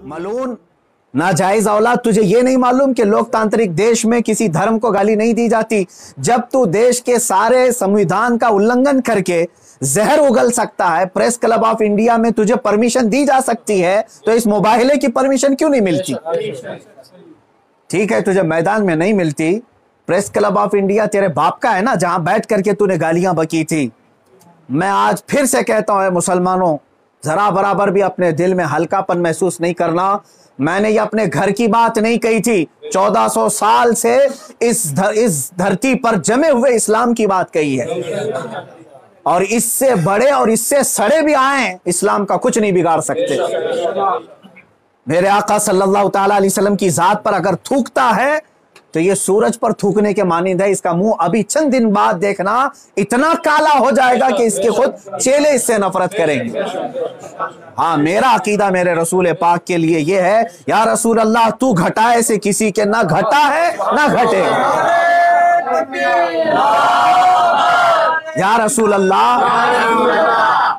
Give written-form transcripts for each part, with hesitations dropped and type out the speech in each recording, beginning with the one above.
मलून नाजायज औलाद, तुझे ये नहीं मालूम कि लोकतांत्रिक देश में किसी धर्म को गाली नहीं दी जाती? जब तू देश के सारे संविधान का उल्लंघन करके जहर उगल सकता है, प्रेस क्लब ऑफ इंडिया में तुझे परमिशन दी जा सकती है, तो इस मुबाहिले की परमिशन क्यों नहीं मिलती? ठीक है, तुझे मैदान में नहीं मिलती, प्रेस क्लब ऑफ इंडिया तेरे बाप का है ना, जहां बैठ करके तूने गालियां बकी थी। मैं आज फिर से कहता हूं मुसलमानों, जरा बराबर भी अपने दिल में हल्कापन महसूस नहीं करना। मैंने ये अपने घर की बात नहीं कही थी, 1400 साल से इस धरती पर जमे हुए इस्लाम की बात कही है, और इससे बड़े और इससे सड़े भी आए, इस्लाम का कुछ नहीं बिगाड़ सकते। मेरे आका सल्लल्लाहु ताला अलैहि वसल्लम की जात पर अगर थूकता है तो ये सूरज पर थूकने के मानिंद है। इसका मुंह अभी चंद दिन बाद देखना इतना काला हो जाएगा कि इसके खुद चेले इससे नफरत करेंगे। हाँ, मेरा अकीदा मेरे रसूल पाक के लिए ये है, या रसूल अल्लाह तू घटाए से किसी के ना घटा है ना घटे। या रसूल अल्लाह,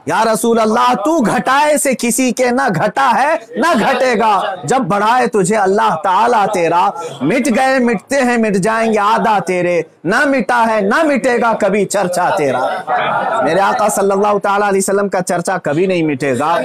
या रसूल अल्लाह तू घटाए से किसी के ना घटा है ना घटेगा। जब बढ़ाए तुझे अल्लाह ताला तेरा, मिट गए मिटते हैं मिट जाएंगे आदा तेरे, ना मिटा है ना मिटेगा कभी चर्चा तेरा। मेरे आका सल्लल्लाहु ताला अलैहि वसल्लम का चर्चा कभी नहीं मिटेगा।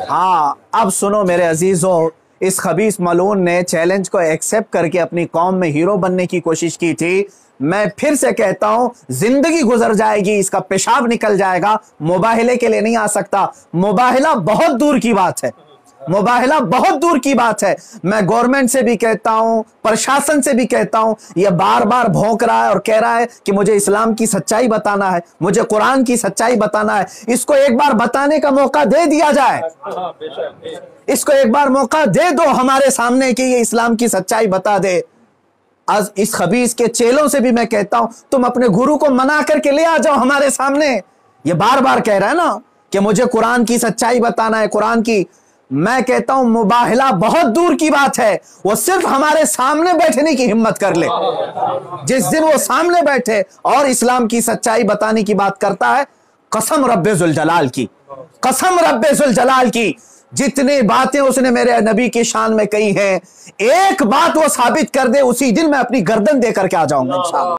हाँ, अब सुनो मेरे अजीजों, इस खबीस मलून ने चैलेंज को एक्सेप्ट करके अपनी कौम में हीरो बनने की कोशिश की थी। मैं फिर से कहता हूं, जिंदगी गुजर जाएगी, इसका पेशाब निकल जाएगा, मुबाहिले के लिए नहीं आ सकता। मुबाहिला बहुत दूर की बात है, मुबाहिला बहुत दूर की बात है। मैं गवर्नमेंट से भी कहता हूं, प्रशासन से भी कहता हूं, यह बार बार भौंक रहा है और कह रहा है कि मुझे इस्लाम की सच्चाई बताना है, मुझे कुरान की सच्चाई बताना है। इसको एक बार बताने का मौका दे दिया जाए, इसको एक बार मौका दे दो हमारे सामने कि ये इस्लाम की सच्चाई बता दे। आज इस खबीस के चेलों से भी मैं कहता हूं, तुम अपने गुरु को मना करके ले आ जाओ हमारे सामने। ये बार बार कह रहा है ना कि मुझे कुरान की सच्चाई बताना है, कुरान की। मैं कहता हूं मुबाहिला बहुत दूर की बात है, वो सिर्फ हमारे सामने बैठने की हिम्मत कर ले। जिस दिन वो सामने बैठे और इस्लाम की सच्चाई बताने की बात करता है, कसम रब्बे जुल जलाल की, कसम रब्बे जुल जलाल की, जितनी बातें उसने मेरे नबी की शान में कही हैं, एक बात वो साबित कर दे, उसी दिन मैं अपनी गर्दन दे करके आ जाऊंगा इंशाअल्लाह।